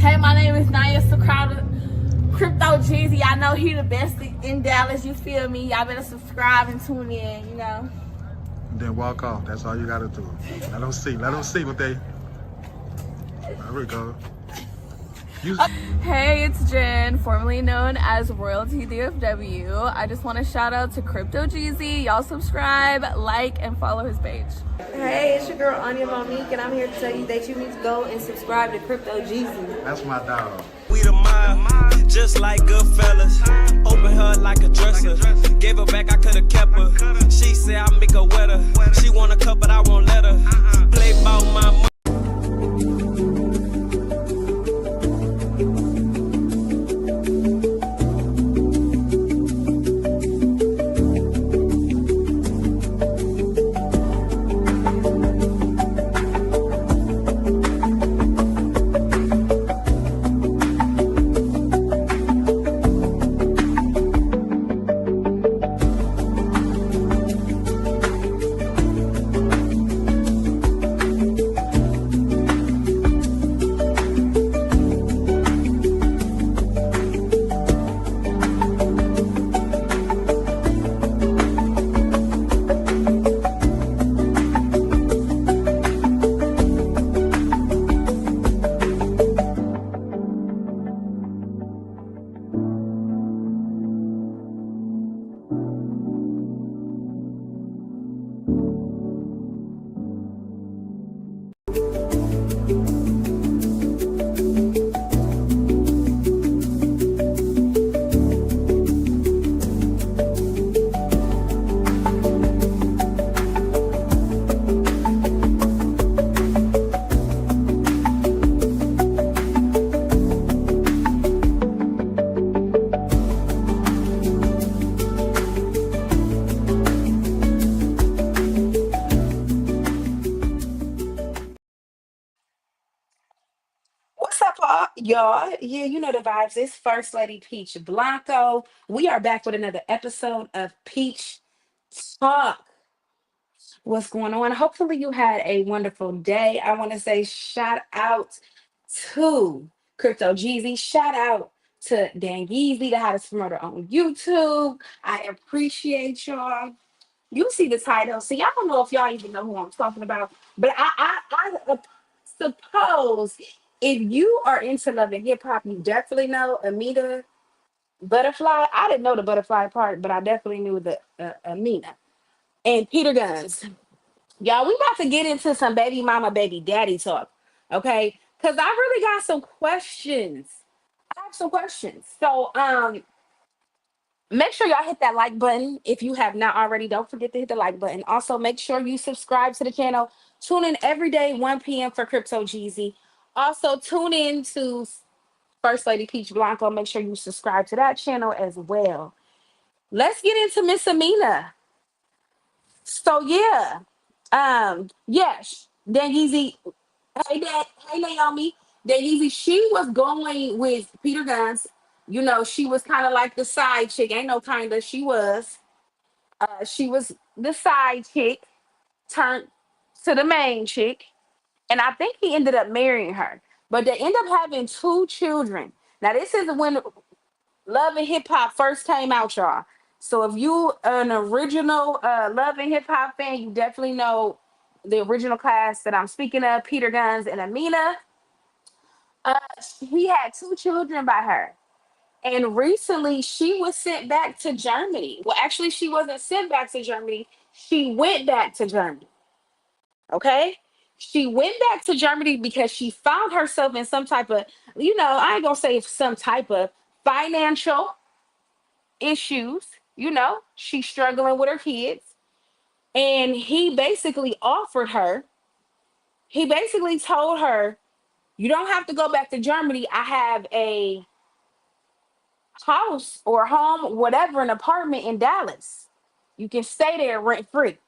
Hey, my name is Naya Crowder, Crypto Jeezy. I know he the best in Dallas. You feel me? Y'all better subscribe and tune in. Then walk off. That's all you gotta do. Let them see. Let them see what they. There we go. Hey, it's Jen, formerly known as Royalty DFW. I just want to shout out to Crypto Jeezy. Y'all subscribe, like, and follow his page. Hey, it's your girl Anya Monique, and I'm here to tell you that you need to go and subscribe to Crypto Jeezy. That's my dog. We the mind, just like Goodfellas. Open her like a dresser. Gave her back, I could've kept her. She said I make her wetter. She want a cup, but I won't let her. Play about my money. What's up, y'all? Yeah, you know the vibes. It's First Lady Peach Blanco. We are back with another episode of Peach Talk. What's going on? Hopefully, you had a wonderful day. I want to say shout out to Crypto Jeezy. Shout out to Dan Yeezy, the hottest promoter on YouTube. I appreciate y'all. You see the title. See, I don't know if y'all even know who I'm talking about, but I suppose if you are into love and hip hop, you definitely know Amina Butterfly. I didn't know the butterfly part, but I definitely knew the Amina and Peter Guns. Y'all, we about to get into some baby mama, baby daddy talk, okay? Because I really got some questions. I have some questions. So, make sure y'all hit that like button if you have not already. Don't forget to hit the like button. Also, make sure you subscribe to the channel. Tune in every day, 1 p.m. for Crypto Jeezy. Also, tune in to First Lady Peach Blanco. Make sure you subscribe to that channel as well. Let's get into Miss Amina. So yeah. Yes. Dan Yeezy. Hey Naomi. Dan Yeezy, she was going with Peter Guns. You know, she was kind of like the side chick. Ain't no kinda, she was. She was the side chick turned to the main chick, and I think he ended up marrying her. But they end up having two children. Now, this is when Love and Hip Hop first came out, y'all. So if you an original Love and Hip Hop fan, you definitely know the original cast that I'm speaking of, Peter Guns and Amina. Uh, he had two children by her. And recently, she was sent back to Germany. Well, actually, she wasn't sent back to Germany. She went back to Germany. Okay. She went back to Germany because she found herself in some type of, I ain't gonna say some type of financial issues. She's struggling with her kids. And he basically told her, you don't have to go back to Germany. I have a house or home, whatever, an apartment in Dallas. You can stay there rent free.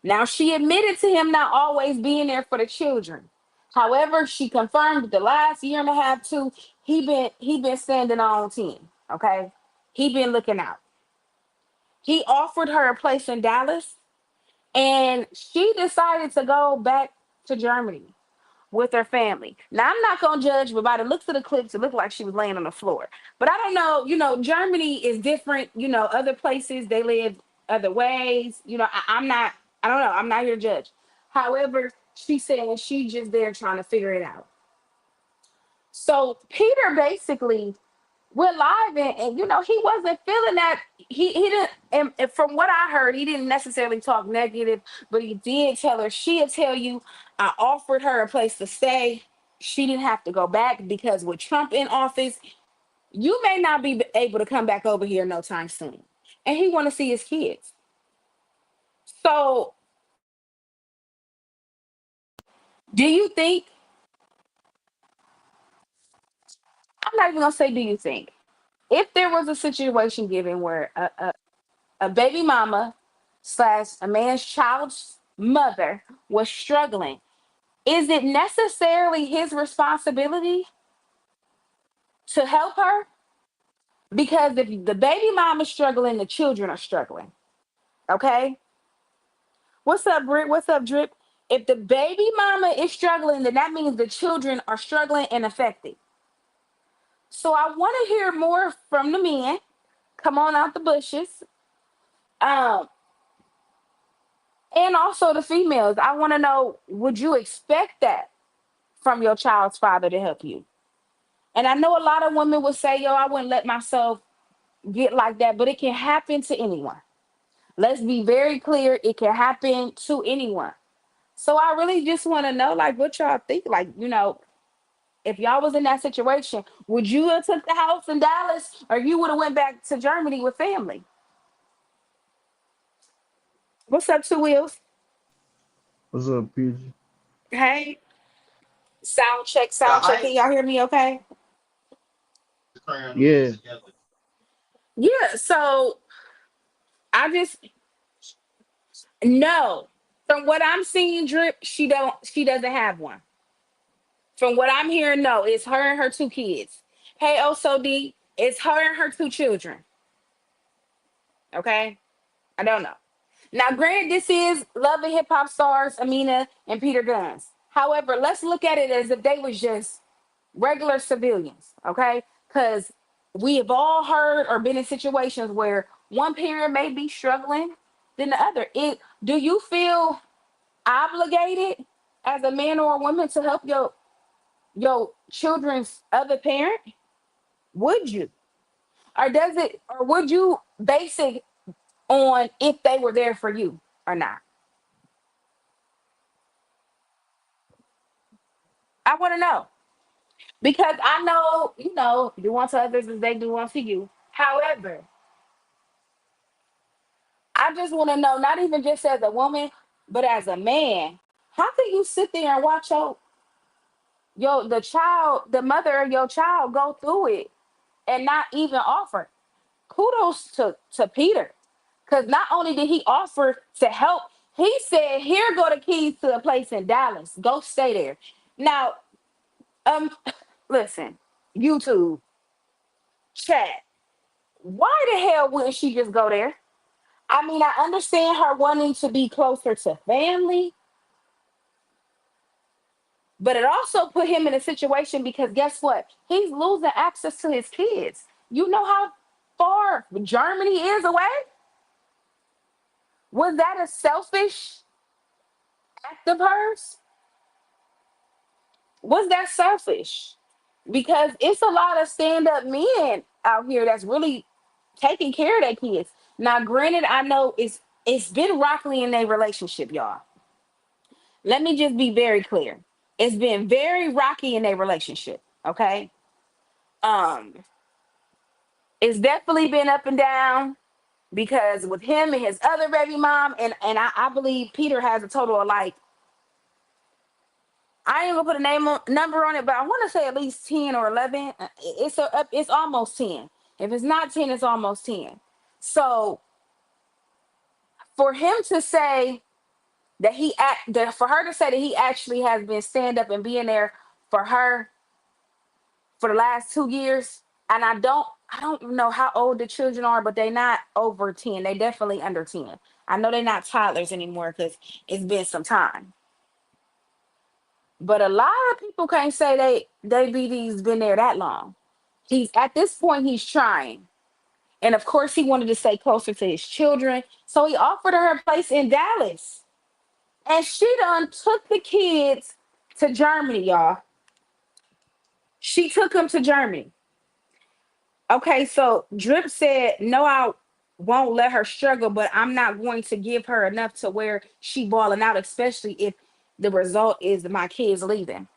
Now she admitted to him not always being there for the children. However, she confirmed the last year and a half too, he been standing on 10. Okay. He been looking out. He offered her a place in Dallas and she decided to go back to Germany. with her family. Now I'm not gonna judge, but by the looks of the clips, it looked like she was laying on the floor. But I don't know, Germany is different, other places they live other ways. I'm not, I don't know, I'm not here to judge. However, she said she just there trying to figure it out. So Peter basically went live and he wasn't feeling that he didn't and from what I heard, he didn't necessarily talk negative, but he did tell her she'll tell you I offered her a place to stay. She didn't have to go back because with Trump in office, you may not be able to come back over here no time soon. And he want to see his kids. So do you think, I'm not even gonna say do you think, if there was a situation given where a baby mama slash a man's child's mother was struggling, is it necessarily his responsibility to help her? Because if the baby mom is struggling, the children are struggling. Okay. What's up, Britt? What's up, Drip? If the baby mama is struggling, then that means the children are struggling and affected. So I want to hear more from the men. Come on out the bushes. Um, and also the females. I want to know, would you expect that from your child's father to help you? And I know a lot of women would say, yo, I wouldn't let myself get like that, but it can happen to anyone. Let's be very clear. It can happen to anyone. So I really just want to know, like, what y'all think. Like, if y'all was in that situation, would you have took the house in Dallas or you would have went back to Germany with family? What's up, Two Wheels? What's up, PG? Hey, sound check, sound check. Can y'all hear me okay? Yeah. Yeah, so I just no. From what I'm seeing, Drip, she doesn't have one. From what I'm hearing, no, it's her and her two kids. Hey, also D, it's her and her two children. Okay? I don't know. Now, granted, this is Love and Hip Hop stars, Amina and Peter Guns. However, let's look at it as if they was just regular civilians, okay? Because we have all heard or been in situations where one parent may be struggling than the other. Do you feel obligated as a man or a woman to help your children's other parent? Would you? Or would you base it on if they were there for you or not? I want to know. Because I know, do unto others as they do unto you. However, I just want to know, not even just as a woman, but as a man, how can you sit there and watch the mother of your child go through it and not even offer? Kudos to Peter. Because not only did he offer to help, he said, here go the keys to a place in Dallas. Go stay there. Now, um, listen, YouTube, chat, why the hell wouldn't she just go there? I mean, I understand her wanting to be closer to family, but it also put him in a situation because guess what? He's losing access to his kids. You know how far Germany is away? Was that a selfish act of hers? Was that selfish? Because it's a lot of stand-up men out here that's really taking care of their kids. Now, granted, I know it's been rocky in their relationship, y'all. Let me just be very clear. It's been very rocky in their relationship. Okay. Um, it's definitely been up and down because with him and his other baby mom, and I believe Peter has a total of like, I ain't gonna put a number on it, but I want to say at least 10 or 11. It's almost 10. If it's not 10, it's almost 10. So for him to say for her to say that he actually has been stand up and being there for her for the last 2 years, and I don't know how old the children are, but they're not over 10. They definitely under 10. I know they're not toddlers anymore because it's been some time. But a lot of people can't say they BD's been there that long. He's at this point he's trying. And of course he wanted to stay closer to his children. So he offered her a place in Dallas. And she done took the kids to Germany, y'all. She took them to Germany. Okay, so Drip said, no, I won't let her struggle, but I'm not going to give her enough to where she balling out, especially if the result is my kids leaving.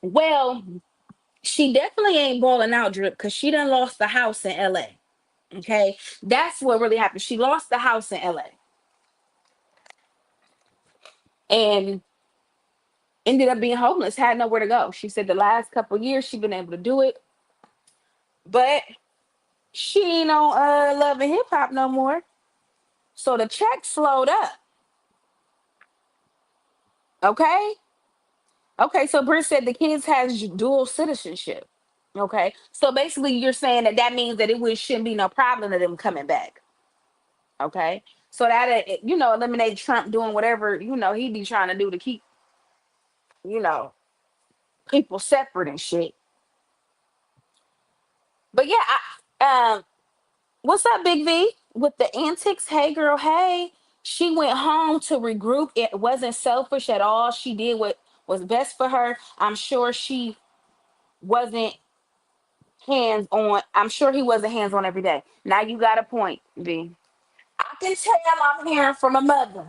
Well, she definitely ain't balling out, Drip, because she done lost the house in LA. Okay, that's what really happened. She lost the house in LA and ended up being homeless, had nowhere to go. She said the last couple years she been able to do it, but she ain't on Love and Hip Hop no more. So the check slowed up. Okay. Okay. So Britt said the kids has dual citizenship. Okay. So basically, you're saying that that means that shouldn't be no problem of them coming back. Okay. So that eliminate Trump doing whatever he be trying to do to keep you know people separate and shit. But yeah, what's up, Big V? With the antics, hey girl, hey. She went home to regroup. It wasn't selfish at all. She did what was best for her. I'm sure she wasn't hands on. I'm sure he wasn't hands on every day. Now you got a point, V. I can tell I'm hearing from a mother.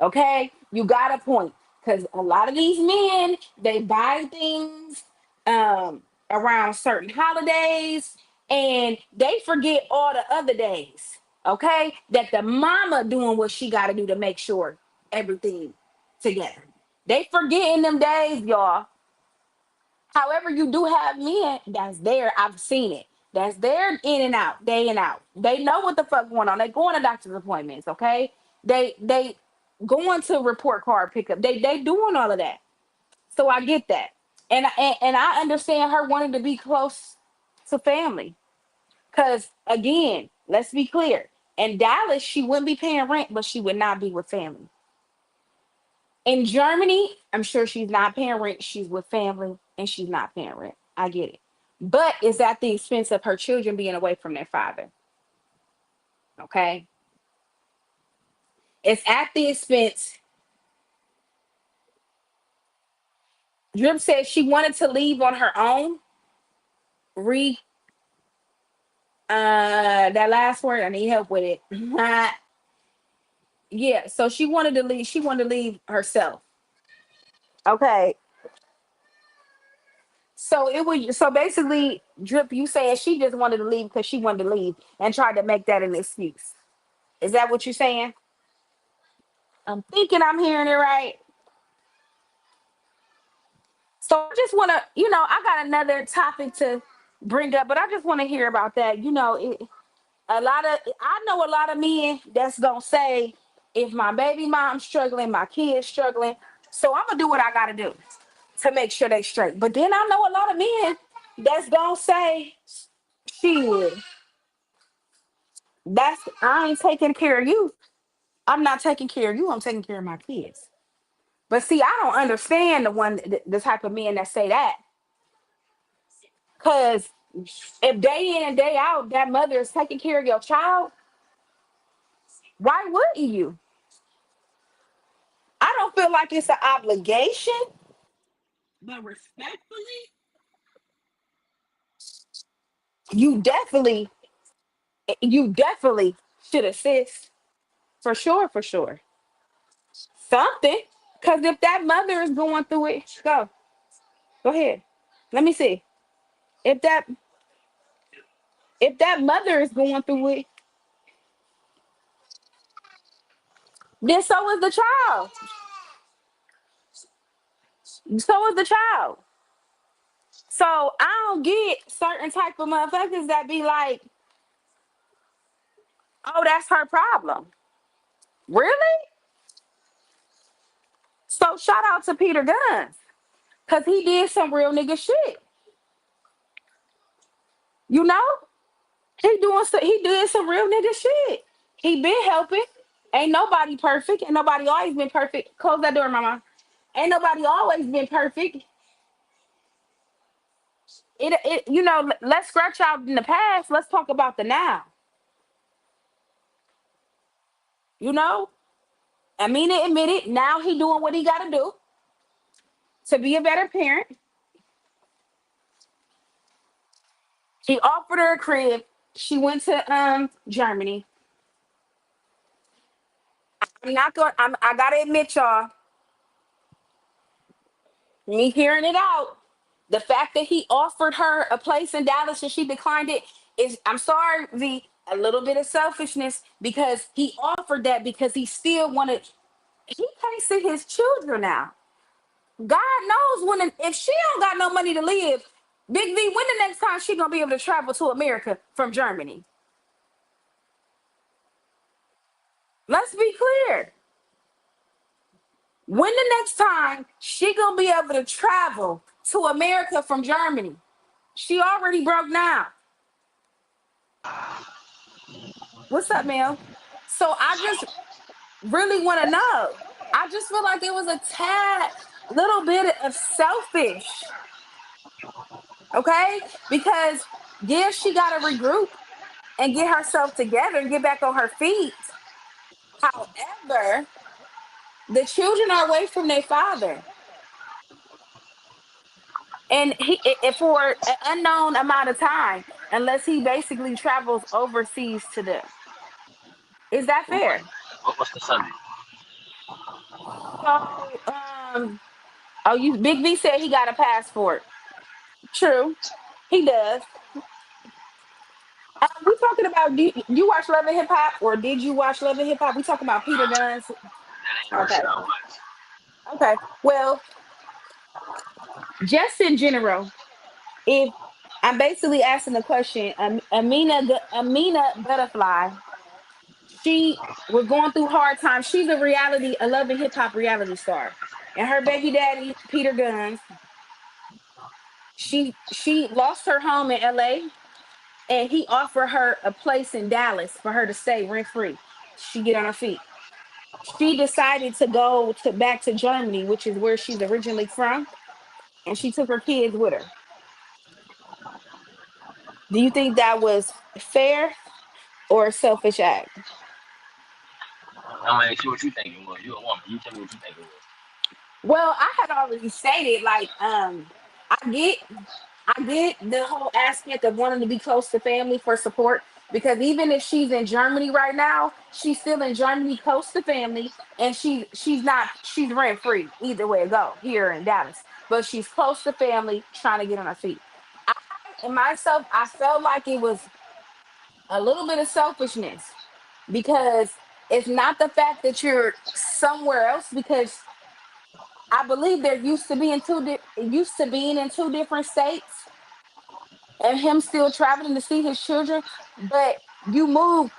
Okay, you got a point because a lot of these men they buy things around certain holidays and they forget all the other days. Okay, that the mama doing what she got to do to make sure everything together. They forgetting them days, y'all. However, you do have men that's there. I've seen it. That's there in and out, day and out. They know what the fuck going on. They going to doctor's appointments, okay? They going to report card pickup. They doing all of that. So I get that. And I understand her wanting to be close to family. Cause again, let's be clear. In Dallas, she wouldn't be paying rent, but she would not be with family. In Germany, I'm sure she's not paying rent. She's with family and she's not paying rent. I get it. But it's at the expense of her children being away from their father. Okay. It's at the expense. Drip said she wanted to leave on her own. Re that last word, I need help with it. Yeah, so she wanted to leave. She wanted to leave herself. Okay. So basically, Drip, you saying she just wanted to leave because she wanted to leave and tried to make that an excuse. Is that what you're saying? I'm thinking I'm hearing it right. So I just want to, I got another topic to bring up, but I just want to hear about that. I know a lot of men that's gonna say, if my baby mom's struggling, my kid's struggling, so I'm gonna do what I gotta do to make sure they straight. But then I know a lot of men that's gonna say, shit, I ain't taking care of you. I'm not taking care of you. I'm taking care of my kids. But see, I don't understand the type of men that say that. Cause if day in and day out that mother is taking care of your child, why wouldn't you? I don't feel like it's an obligation, but respectfully, you definitely, you definitely should assist for sure, for sure. Something. Cause if that mother is going through it, go ahead. Let me see. If that mother is going through it, then so is the child. So is the child. So I don't get certain type of motherfuckers that be like, oh, that's her problem. Really? So shout out to Peter Guns. Cause he did some real nigga shit. You know? He did some real nigga shit. He been helping. Ain't nobody perfect. Ain't nobody always been perfect. Close that door, mama. Ain't nobody always been perfect. Let's scratch out in the past. Let's talk about the now. You know, Amina admitted now he doing what he got to do to be a better parent. He offered her a crib. She went to Germany. I'm not going. I gotta admit, y'all. Me hearing it out. The fact that he offered her a place in Dallas and she declined it is, I'm sorry, a little bit of selfishness because he offered that because he still wanted. He can't see his children now. God knows if she don't got no money to live, Big V, when the next time she gonna be able to travel to America from Germany? Let's be clear. When the next time she gonna be able to travel to America from Germany? She already broke now. What's up, Mel? So I just really want to know. I just feel like it was a tad little bit of selfish. Okay? Because yeah, she gotta regroup and get herself together and get back on her feet. However, the children are away from their father. And for an unknown amount of time, unless he basically travels overseas to them. Is that fair? What's the subject? So, you Big V said he got a passport. True, he does. We talking about you watch Love and Hip Hop, or did you watch Love and Hip Hop? We talking about Peter Guns. That ain't no Okay, shit I watch. okay. Well, just in general, if I'm basically asking the question, Amina Butterfly, she was going through hard times. She's a Love and Hip Hop reality star, and her baby daddy Peter Guns. She lost her home in L.A. and he offered her a place in Dallas for her to stay rent free. She get on her feet. She decided to go back to Germany, which is where she's originally from, and she took her kids with her. Do you think that was fair or a selfish act? I'm gonna ask you what you think it was. You a woman. You tell me what you think it was. Well, I had already stated, like, I get the whole aspect of wanting to be close to family for support, because even if she's in Germany right now, she's still in Germany close to family, and she's rent free either way it go here in Dallas, but she's close to family trying to get on her feet. I and myself, I felt like it was a little bit of selfishness because it's not the fact that you're somewhere else, because I believe they're used to being in two different states and him still traveling to see his children. But you move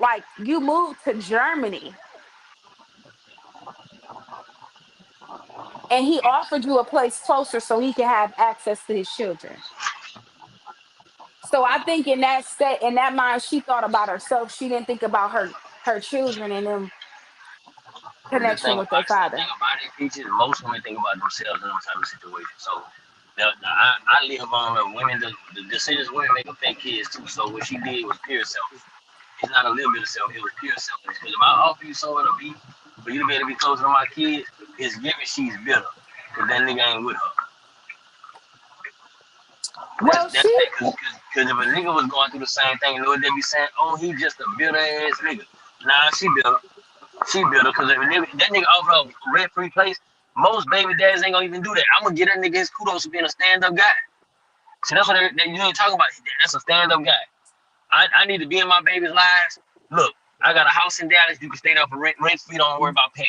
like you moved to Germany and he offered you a place closer so he can have access to his children. So I think in that mind, she thought about herself. She didn't think about her children and them The connection thing with their about it, the father. thing about it, Peaches, most women think about themselves in those type of situations. So I live on women. The decisions women make affect kids too. So what she did was pure selfish. It's not a little bit of self. It was pure selfish. Because if I offer you somewhere to be, for you to be able to be closer to my kids, it's given she's bitter. Because that nigga ain't with her. Well, That's that. Because if a nigga was going through the same thing, you know what they be saying? Oh, he just a bitter ass nigga. Nah, she bitter. She bitter because that nigga offer a rent free place. Most baby dads ain't gonna even do that. I'm gonna get that nigga his kudos for being a stand up guy. So that's what you ain't talking about. That's a stand up guy. I need to be in my baby's lives. Look, I got a house in Dallas. You can stay there for rent free. Don't worry about paying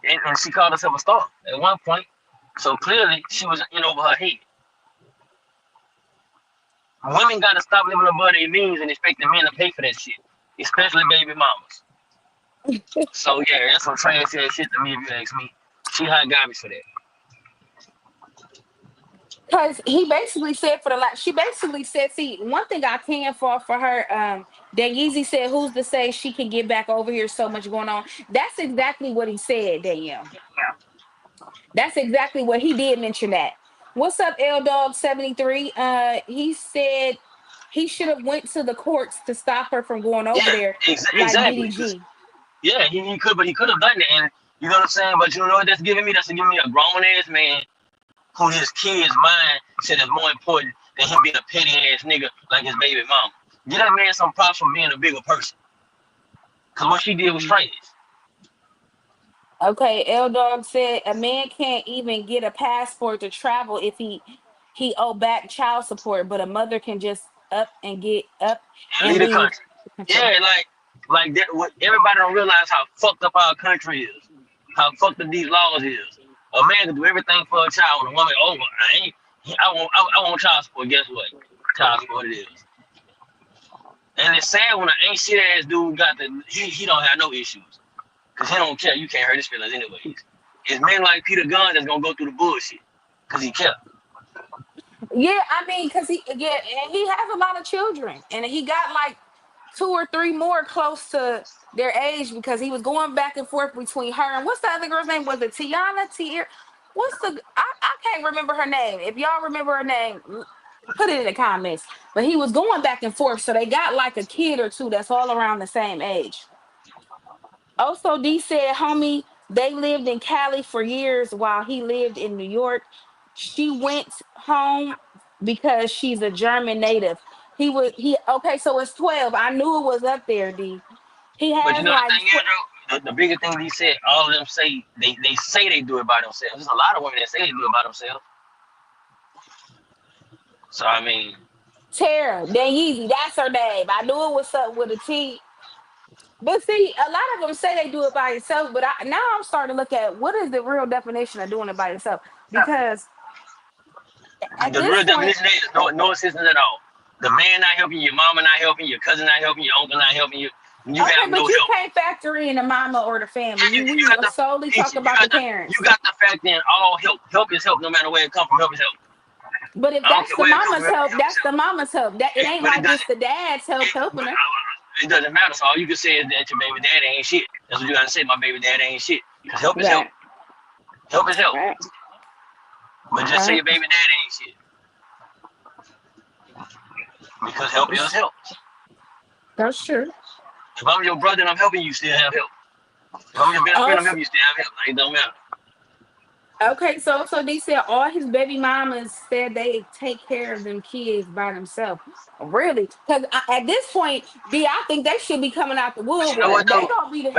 nothing. And she called herself a star at one point. So clearly she was in over her head. Women gotta stop living above their means and expecting men to pay for that shit, especially baby mamas. So yeah, that's some trash ass shit to me if you ask me. She hot garbage for that. Because he basically said for the last, she basically said, see, one thing I can fall for her, Dan Yeezy said, who's to say she can get back over here? So much going on. That's exactly what he said, Danielle. That's exactly what he did mention that. What's up, L Dog 73? He said he should have went to the courts to stop her from going over Yeah, there like exactly. DDG. Yeah, he could, but he could have done that. And you know what I'm saying? But you know what that's giving me? That's giving me a grown ass man who his kid's mind said is more important than him being a petty ass nigga like his baby mom. Get that man some props for being a bigger person. Cause what she did was strange. Okay, L Dog said a man can't even get a passport to travel if he owe back child support, but a mother can just up and get up And and leave the leave country. the country. Yeah, like that. What everybody don't realize how fucked up our country is, how fucked up these laws is. A man can do everything for a child, and a woman over. I want child support. Guess what? Child support it is. And it's sad when an ain't shit ass dude got he don't have no issues. Cause he don't care. You can't hurt his feelings anyways. It's men like Peter Gunn that's gonna go through the bullshit. Cause he care. Yeah, I mean, because and he has a lot of children, and he got like 2 or 3 more close to their age because he was going back and forth between her and what's the other girl's name? Was it Tiana? What's I can't remember her name. If y'all remember her name, put it in the comments. But he was going back and forth, so they got like a kid or two that's all around the same age. Also, D said, homie, they lived in Cali for years while he lived in New York. She went home because she's a German native. He okay, so it's 12. I knew it was up there, D. He But you has know the like thing is, though, the bigger thing he said, all of them say they say they do it by themselves. There's a lot of women that say they do it by themselves. So I mean, Tara, Dan Yeezy, that's her name. I knew it was something with a T. But see, a lot of them say they do it by themselves, but now I'm starting to look at what is the real definition of doing it by yourself. Because at the this real point, definition is no assistance at all. The man not helping you, your mama not helping you, your cousin not helping you, your uncle not helping you. You okay, have but no you help. can't factor in the mama or the family. And We you got to solely talk about the parents. you got to factor in all help. Help is help no matter where it comes from. Help is help. But if I don't that's care the where it comes mama's from. help, Help is that's the help. mama's help. That it ain't But like it's the dad's help helping her. it doesn't matter. So all you can say is that your baby daddy ain't shit. That's what you gotta say. My baby daddy ain't shit. Because help is help. Right, Help is help. right, But just say right. your baby daddy ain't shit. Because help is help. That's true. If I'm your brother and I'm helping you, still have help. If I'm your best friend, I'm Also, helping you, still have help. Like, it don't matter. okay, so they said all his baby mamas said they take care of them kids by themselves. Really? Because at this point, D, I think they should be coming out the But you know what woodwork. They though? don't be the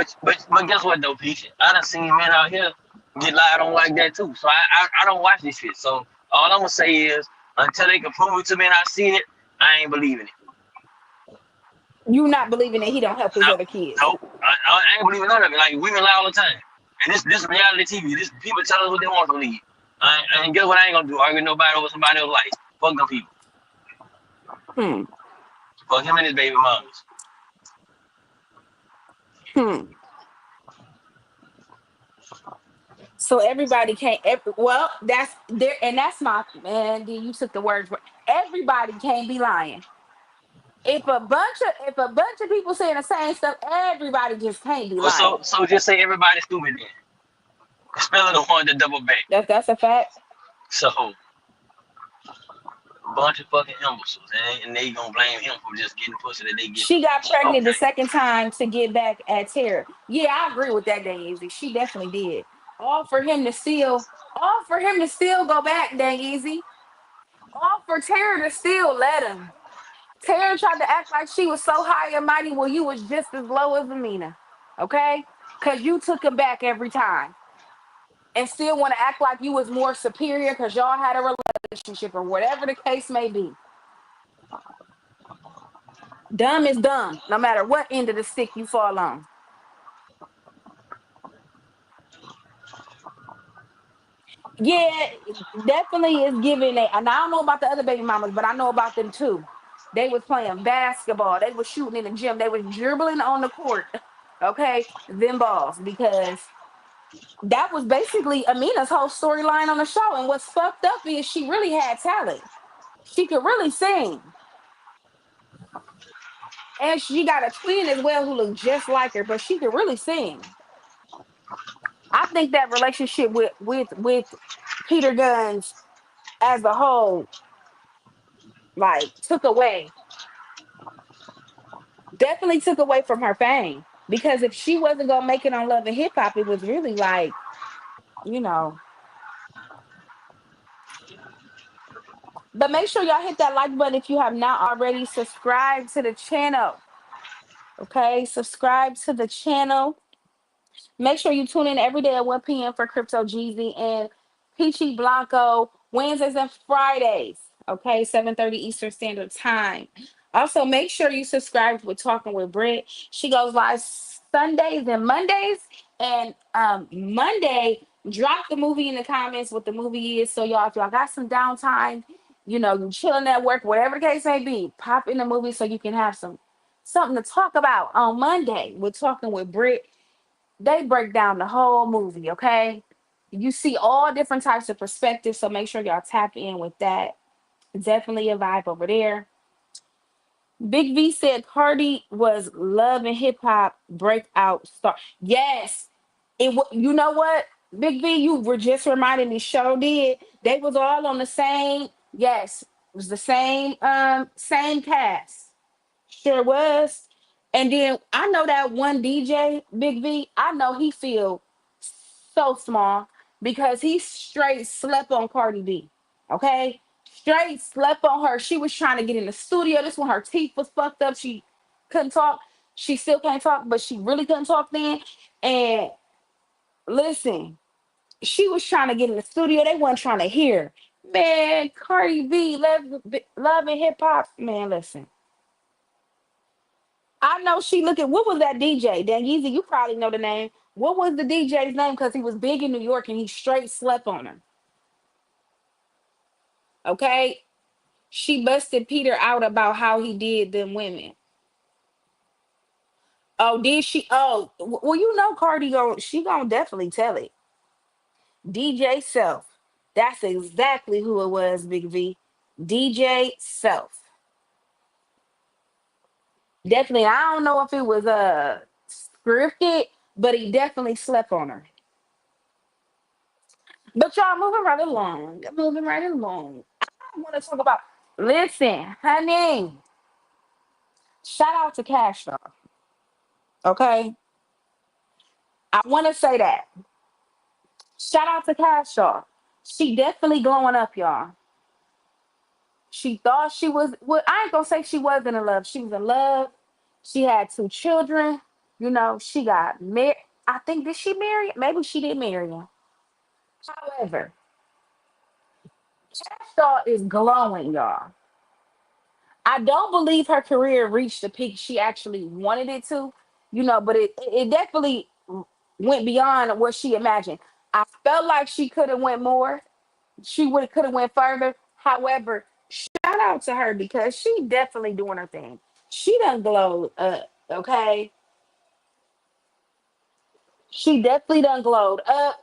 But guess what though, Peach? I done seen men out here get lied on like that too. So I don't watch this shit. So all I'm gonna say is until they can prove it to me and I see it, I ain't believing it. you not believing that he don't help his No, other kids. no, I ain't believing none of it. Like women lie all the time. And this reality TV. This people tell us what they want to believe. I ain't guess what I ain't gonna do? Argue with nobody over somebody else's life. Fuck them people. Hmm. Fuck him and his baby mamas. Hmm. So everybody can't. Well, that's there, and that's my man. D, you took the words. Everybody can't be lying. If a bunch of people saying the same stuff, everybody just can't be Well, lying. so just say everybody's stupid then. Spelling the one to double back. That's a fact. So a bunch of fucking imbeciles, and they gonna blame him for just getting pussy that they get. She got pregnant the Okay. second time to get back at Tara. Yeah, I agree with that, Daisy. She definitely did. All for him to still go back, Daisy. All for Tara to still let him. Tara tried to act like she was so high and mighty. Well, you was just as low as Amina. Okay? Because you took him back every time. And still want to act like you was more superior because y'all had a relationship or whatever the case may be. Dumb is dumb, no matter what end of the stick you fall on. Yeah, definitely is giving a. And I don't know about the other baby mamas, but I know about them too. They was playing basketball. They was shooting in the gym. They was dribbling on the court. Okay, them balls because That was basically Amina's whole storyline on the show. And what's fucked up is she really had talent. She could really sing. And she got a twin as well who looked just like her, but she could really sing. I think that relationship with Peter Guns as a whole, like, took away, definitely took away from her fame. Because if she wasn't gonna make it on Love and Hip Hop, it was really like, you know. But make sure y'all hit that like button if you have not already. Subscribe to the channel. Okay, subscribe to the channel. Make sure you tune in every day at 1 p.m. for Crypto Jeezy and Peachy Blanco Wednesdays and Fridays. Okay, 7:30 Eastern Standard Time. Also, make sure you subscribe with Talking with Britt. She goes live Sundays and Mondays. And Monday, drop the movie in the comments what the movie is. So y'all, if y'all got some downtime, you chilling at work, whatever the case may be, pop in the movie so you can have something to talk about on Monday. We're talking with Britt. They break down the whole movie, okay? You see all different types of perspectives, so make sure y'all tap in with that. Definitely a vibe over there. Big V said Cardi was Love and Hip Hop breakout star. Yes, you know what? Big V, you were just reminding me. Show did. They was all on the same. Yes, it was the same cast. Sure was. And then I know that one DJ, Big V, I know he feel so small because he straight slept on Cardi B. Okay? Straight slept on her. She was trying to get in the studio. This when her teeth was fucked up. She couldn't talk. She still can't talk, but she really couldn't talk then. And listen, she was trying to get in the studio. They weren't trying to hear. Man, Cardi B, love and hip hop. Man, listen. I know she looking. What was that DJ? Dan Yeezy, you probably know the name. What was the DJ's name? Because he was big in New York and he straight slept on her. Okay. She busted Peter out about how he did them women. Oh, did she? Oh, well, Cardi she gonna definitely tell it. DJ Self. That's exactly who it was, Big V. DJ Self. Definitely. I don't know if it was scripted, but he definitely slept on her. But y'all moving right along. Moving right along. I want to talk about. Listen, honey. Shout out to Cash Doll. Okay, I want to say that. Shout out to Cash Doll. She definitely glowing up, y'all. She thought she was. Well, I ain't gonna say she wasn't in love. She was in love. She had two children. She got married. I think did she marry? Maybe she did marry him. However, Cash Doll is glowing, y'all. I don't believe her career reached the peak she actually wanted it to, but it definitely went beyond what she imagined. I felt like she could have went more. She would could have went further. However, shout out to her because she definitely doing her thing. She done glowed up, okay? She definitely done glowed up.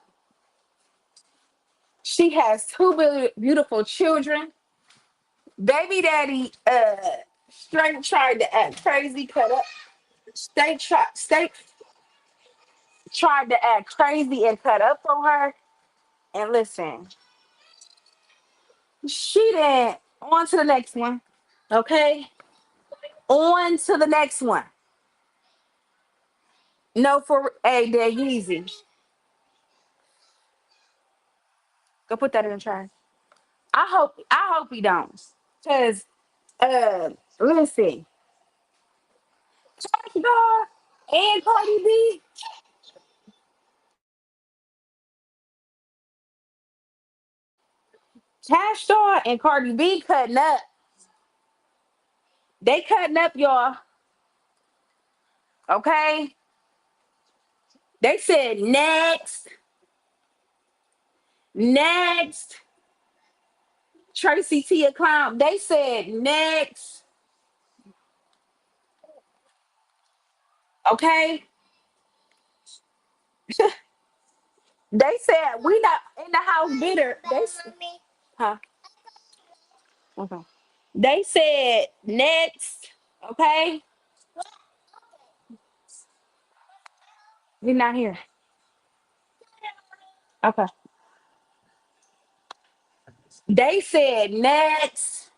She has two beautiful children. Baby daddy straight tried to act crazy, cut up. Stay tried to act crazy and cut up on her. And listen, she didn't. On to the next one. Okay? On to the next one. No, for hey, they're easy. Go put that in the trash. I hope he don't. Cause listen, Cash Doll and Cardi B, Cash Doll and Cardi B cutting up. They cutting up, y'all. Okay? They said next. Tracy T a clown. They said next. Okay. They said we not in the house bitter. Huh? Okay. They said next. Okay, we not here. Okay. They said next.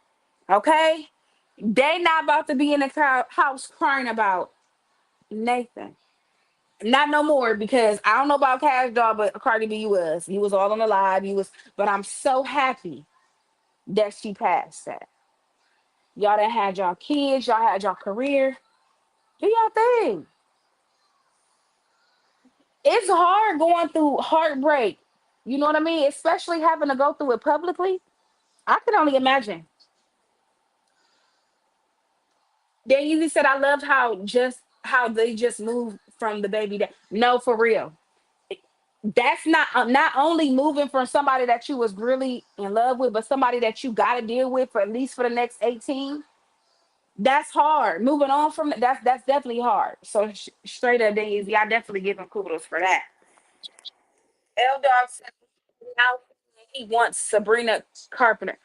Okay. They not about to be in the house crying about Nathan. Not no more because I don't know about Cash Doll, but Cardi B was. You was all on the live. You was, but I'm so happy that she passed that. Y'all done had y'all kids, y'all had y'all career. Do y'all thing. It's hard going through heartbreak. You know what I mean? Especially having to go through it publicly. I can only imagine. Then you said I loved how they just moved from the baby. That no, for real. That's not only moving from somebody that you was really in love with, but somebody that you got to deal with for at least for the next 18. That's hard. Moving on from that's definitely hard. So straight up, Daisy, I definitely give him kudos for that. L Dog said now he wants Sabrina Carpenter.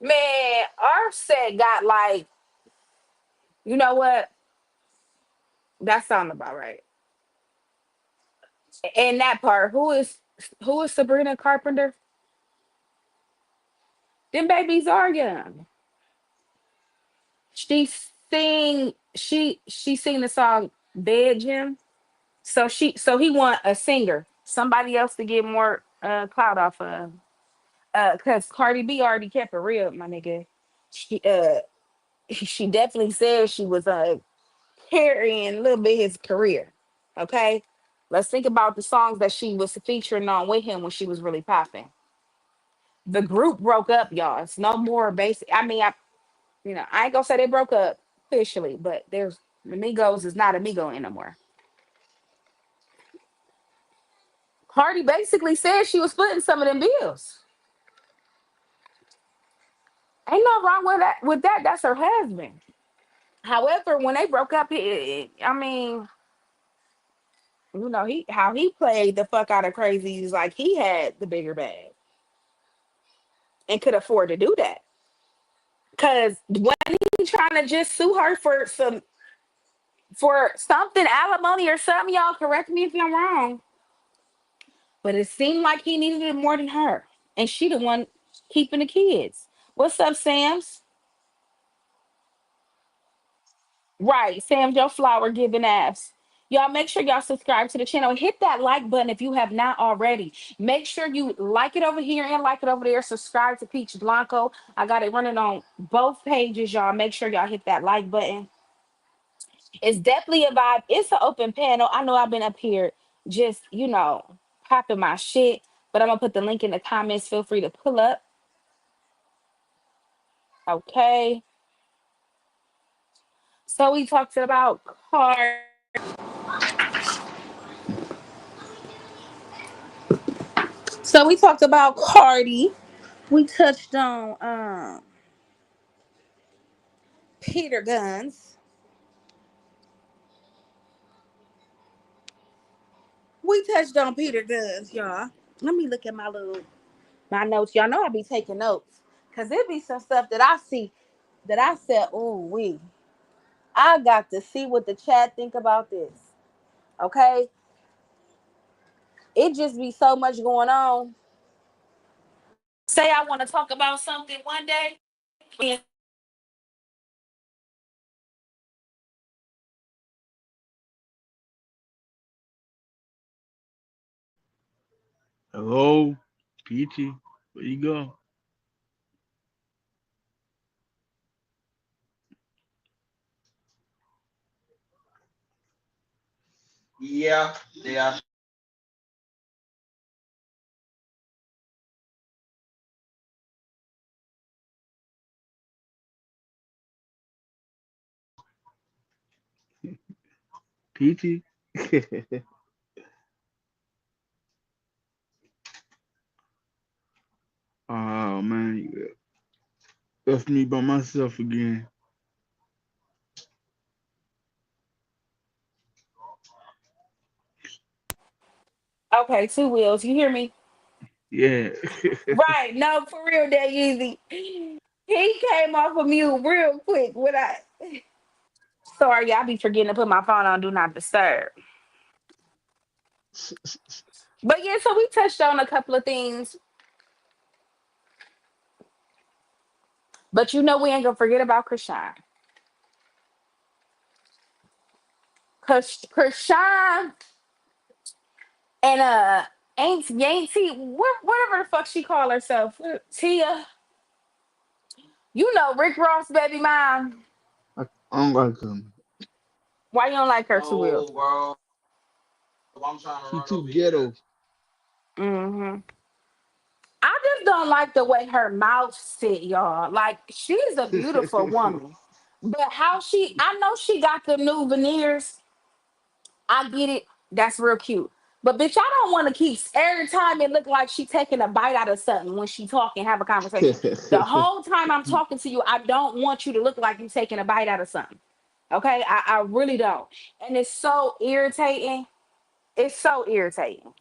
Man, Offset got like, you know what? That sound about right. And that part, who is Sabrina Carpenter? Them babies are young. She sing the song Bed Gym. So he want a singer, somebody else to get more clout off of. Cause Cardi B already kept it real, my nigga. She definitely said she was carrying a little bit his career. Okay. Let's think about the songs that she was featuring on with him when she was really popping. The group broke up, y'all. It's no more basic. I mean, I ain't gonna say they broke up officially, but there's Amigos is not Amigo anymore. Cardi basically said she was footing some of them bills. Ain't no wrong with that. With that, that's her husband. However, when they broke up, I mean, he how he played the fuck out of crazies, like he had the bigger bag and could afford to do that. Cause when he trying to just sue her for something alimony or something, y'all correct me if I'm wrong. But it seemed like he needed it more than her, and she the one keeping the kids. What's up, Sam's? Right, Sam Joe Flower giving ass. Y'all make sure y'all subscribe to the channel and hit that like button if you have not already. Make sure you like it over here and like it over there. Subscribe to Peach Blanco. I got it running on both pages, y'all. Make sure y'all hit that like button. It's definitely a vibe. It's an open panel. I know I've been up here just, popping my shit, but I'm gonna put the link in the comments. Feel free to pull up. Okay. So we talked about car. So we talked about Cardi. We touched on Peter Guns. We touched on Peter Guns, y'all. Let me look at my notes. Y'all know I be taking notes. Cause it be some stuff that I see that I said, ooh, I got to see what the chat think about this. Okay. It just be so much going on. Say I want to talk about something one day. And Hello, Peachy. Where you go? Yeah, they are. Peachy? Oh man, you left me by myself again. okay. Okay, Two Wheels. You hear me? Yeah. Right. No, for real, that easy. He came off of mute real quick when I sorry, I be forgetting to put my phone on do not disturb. But yeah, so we touched on a couple of things. But you know we ain't gonna forget about Krishan. Cause Krishan and Ain't Yancey, whatever the fuck she call herself, Tia. You know Rick Ross baby mom. I don't like him. Why you don't like her Two Wheels? No, bro. I'm trying to He run too over here. ghetto. Hmm. I just don't like the way her mouth sit, y'all. Like she's a beautiful woman, but how I know she got the new veneers. I get it. That's real cute. But bitch, I don't want to keep every time it look like she taking a bite out of something when she talk and have a conversation. The whole time I'm talking to you, I don't want you to look like you taking a bite out of something. Okay, I really don't, and it's so irritating. It's so irritating.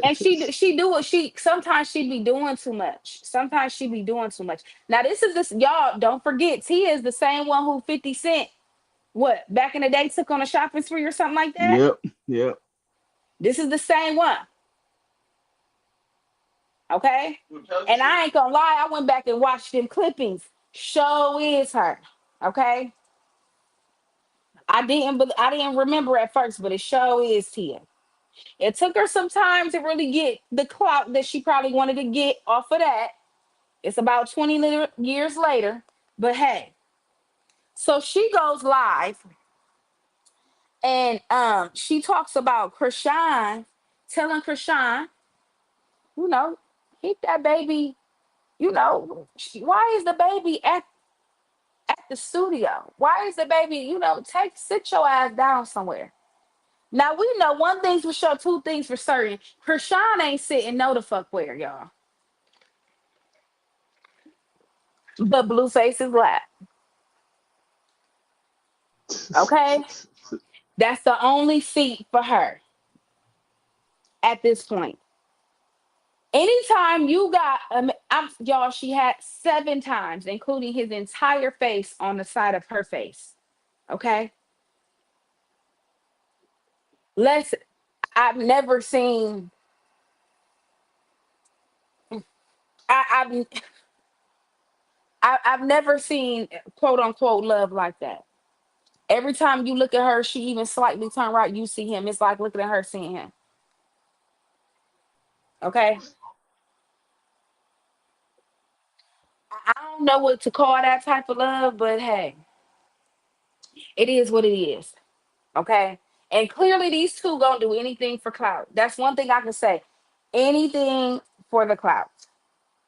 And she do what she sometimes she be doing too much. Sometimes she be doing too much. Now this y'all don't forget Tia is the same one who 50 Cent what back in the day took on a shopping spree or something like that. Yep. Yep. This is the same one, okay? Who told And you? I ain't gonna lie, I went back and watched them clippings. Show is her, okay? I didn't remember at first, but it show is Tia. It took her some time to really get the clout that she probably wanted to get off of that. It's about 20 years later, but hey, so she goes live and she talks about Krishan, telling Krishan, you know, keep that baby, why is the baby at the studio? Why is the baby, sit your ass down somewhere. Now we know one thing's for sure, two things for certain. Krishan ain't sitting no the fuck where, y'all. But Blueface is black. Okay? That's the only seat for her at this point. Anytime you got, y'all, she had 7 times, including his entire face on the side of her face. Okay? Let's, I've never seen, I, I've, I've never seen quote unquote love like that. Every time you look at her, she even slightly turn right, you see him. It's like looking at her, seeing him. Okay? I don't know what to call that type of love, but hey, it is what it is. Okay. And clearly these two gonna do anything for clout. That's one thing I can say. Anything for the clout.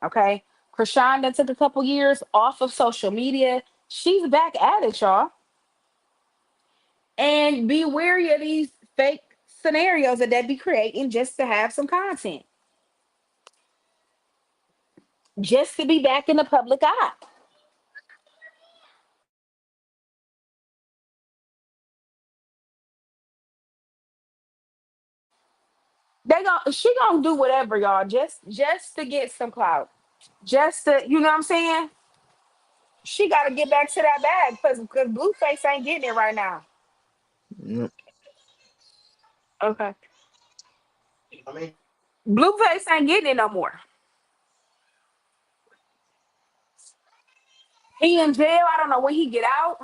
Okay. Krishan that took a couple years off of social media. She's back at it, y'all. And be wary of these fake scenarios that they be creating just to have some content. Just to be back in the public eye. She gonna do whatever, y'all, just to get some clout. Just to, you know what I'm saying? She got to get back to that bag because Blueface ain't getting it right now. Yep. Okay. I mean, Blueface ain't getting it no more. He in jail. I don't know when he get out,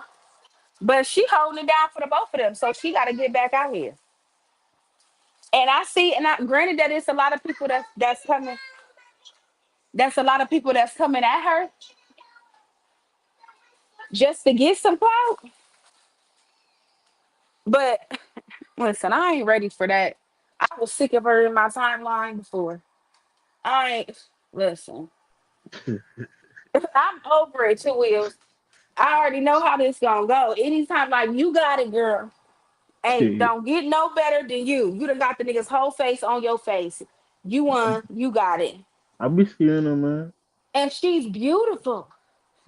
but she holding it down for the both of them. So she got to get back out here. And I see, and granted that it's a lot of people that's coming. That's a lot of people that's coming at her just to get some clout. But listen, I ain't ready for that. I was sick of her in my timeline before. I ain't listen. I'm over it, Two Wheels. I already know how this gonna go. Anytime, like you got it, girl. Ain't don't get no better than you. You done got the nigga's whole face on your face. You won. You got it. I be seeing them, man. And she's beautiful.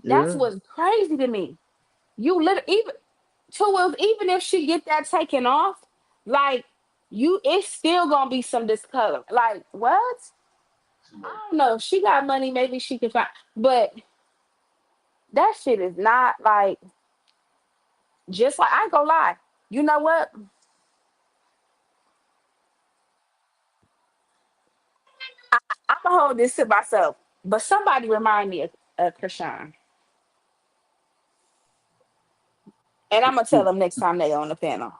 That's Yeah. what's crazy to me. You even Two Wheels. Even if she get that taken off, Like it's still gonna be some discolor. Like what? I don't know. If she got money, maybe she can find. But that shit is not like just like I ain't gonna lie. You know what? I'm gonna hold this to myself. But somebody remind me of Krishan. And I'm gonna tell them next time they on the panel.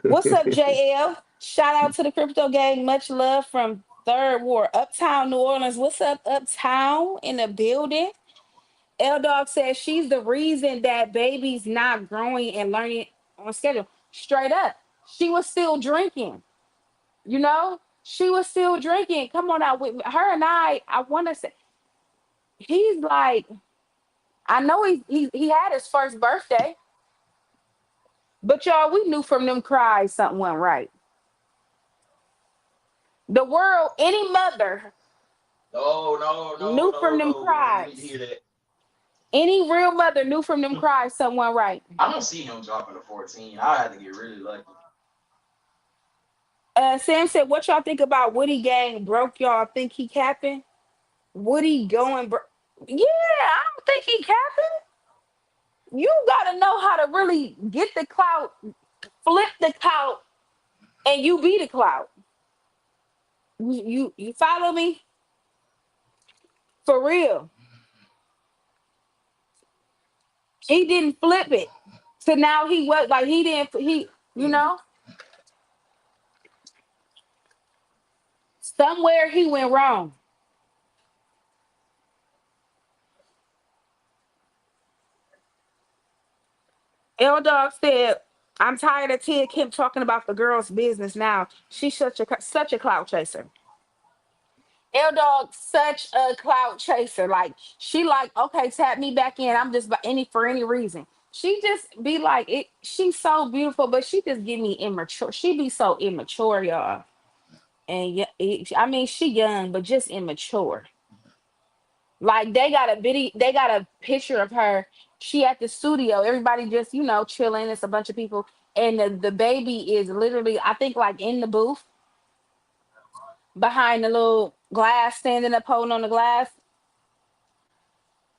What's up, JL? Shout out to the crypto gang. Much love from Third Ward, Uptown New Orleans. What's up, Uptown in the building? L Dog says she's the reason that baby's not growing and learning on schedule. Straight up. She was still drinking, you know? She was still drinking. Come on out with me. Her and I wanna say he's like, I know he had his first birthday, but y'all, we knew from them cries something went right. The world, any mother knew from them We don't need to cries. hear that. Any real mother knew from them cries something went right. I don't see him dropping to 14. I had to get really lucky. Sam said, "What y'all think about Woody Gang broke? Y'all think he capping? Woody going Yeah, I don't think he capping. You gotta know how to really get the clout, flip the clout, and you be the clout. You follow me for real. He didn't flip it, so now he was like he didn't he you know somewhere he went wrong. L Dog said, "I'm tired of Tia Kim talking about the girl's business now. She's such a clout chaser." L Dog, such a clout chaser. Like she like, okay, tap me back in. I'm just for any reason. She just be like it. She's so beautiful, but she just give me immature. She be so immature, y'all. And yeah, I mean, she young, but just immature. Like they got a picture of her. She at the studio. Everybody just chilling. It's a bunch of people, and the baby is literally, I think, like in the booth behind the little glass, standing up holding on the glass.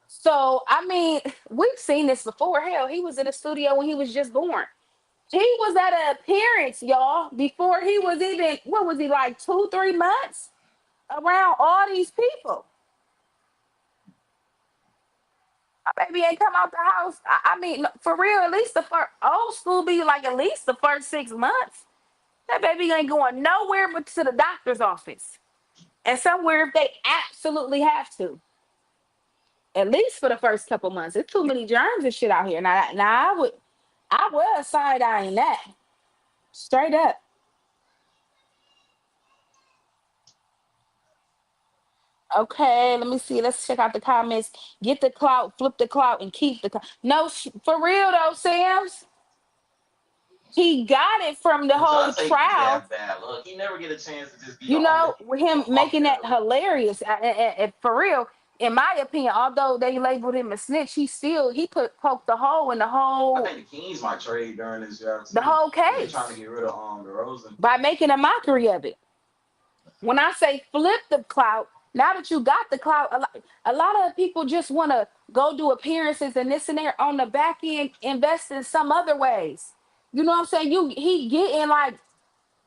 So I mean, we've seen this before. Hell, he was in the studio when he was just born. He was at an appearance, y'all, before he was even, what was he, like 2, 3 months around all these people. My baby ain't come out the house. I mean, for real, at least the first old school be like at least the first 6 months. That baby ain't going nowhere but to the doctor's office. And somewhere if they absolutely have to. At least for the first couple months. There's too many germs and shit out here. Now I was side eyeing that. Straight up. Okay, let me see. Let's check out the comments. Get the clout, flip the clout, and keep the clout. No, for real though, Sam's. He got it from the whole trial. Bad luck. He never get a chance to just be With him making that hilarious. And for real, in my opinion, although they labeled him a snitch, he poked the hole in the whole. I think the Kings might trade during this year. The whole case. They're trying to get rid of DeRozan by making a mockery of it. When I say flip the clout, now that you got the clout, a lot of people just want to go do appearances and this and there on the back end, invest in some other ways. You know what I'm saying? He getting like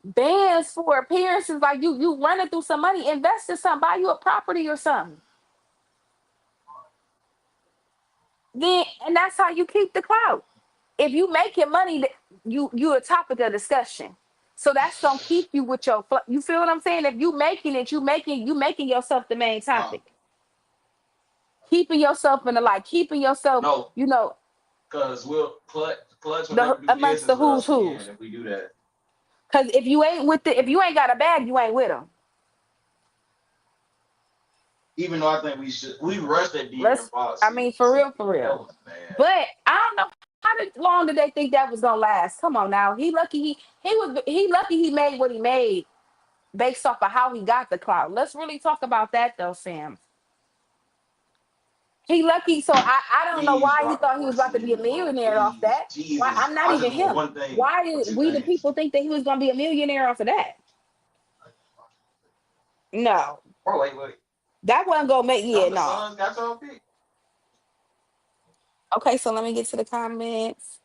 bands for appearances, like you running through some money, invest in something, buy you a property or something. Then and that's how you keep the clout. If you making money, you a topic of discussion. So that's gonna keep you with your. You feel what I'm saying? If you making it, you making yourself the main topic. Keeping yourself in the light, keeping yourself. No. Because we'll clutch amongst the who's who. If we do that. Because if you ain't got a bag, you ain't with them. Even though I think we rushed that DM policy. I mean, for real. But I don't know how long did they think that was gonna last. Come on now, he lucky he made what he made based off of how he got the clout. Let's really talk about that though, Sam. He lucky, so I don't know Please, why he thought Robert he was about to Portion be a Lord, millionaire off please, that. Why Jesus. I'm not I even just want him. one thing. Why What's did his we the name? people think that he was gonna be a millionaire off of that? No. Oh, wait. That wasn't gonna make Don't yeah, the no. Suns got your pick? Okay, so let me get to the comments.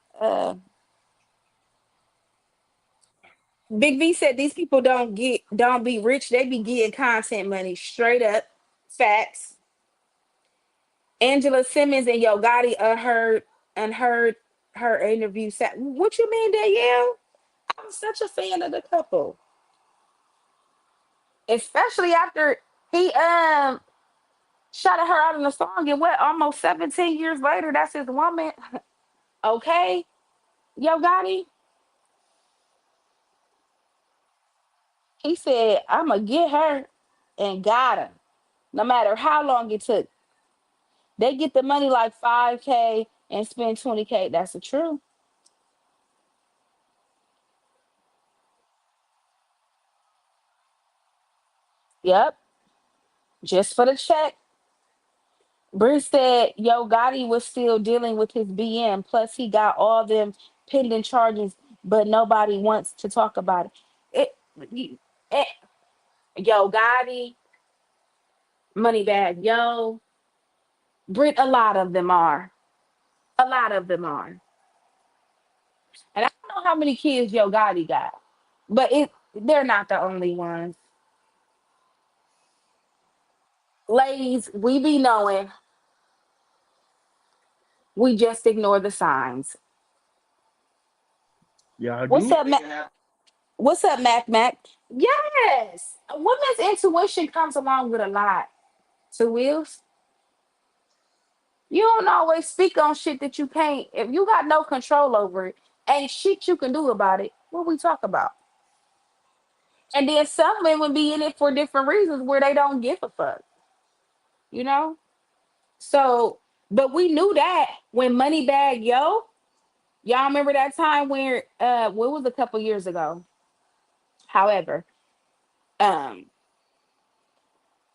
Big V said these people don't be rich, they be getting content money straight up. Facts. Angela Simmons and Yo Gotti unheard her interview. What you mean, Danielle? I was such a fan of the couple, especially after he shouted her out in the song. And what, almost 17 years later, that's his woman. Okay, Yo Gotti. He said, "I'ma get her," and got her. No matter how long it took, they get the money like 5K and spend 20K. That's the truth. Yep, just for the check. Bruce said Yo Gotti was still dealing with his BM. Plus, he got all them pending charges, but nobody wants to talk about it. You- eh, Yo Gotti, Moneybag Yo, Brit. A lot of them are. A lot of them are. And I don't know how many kids Yo Gotti got, but they're not the only ones. Ladies, we be knowing. We just ignore the signs. Y'all What's do? up, Mac? What's up, Mac? Yes, a woman's intuition comes along with a lot. Two wheels. You don't always speak on shit that you can't. If you got no control over it, ain't shit you can do about it. What we talk about? And then some women be in it for different reasons where they don't give a fuck. You know. So, but we knew that when Moneybag Yo, y'all remember that time where what was a couple years ago. However, um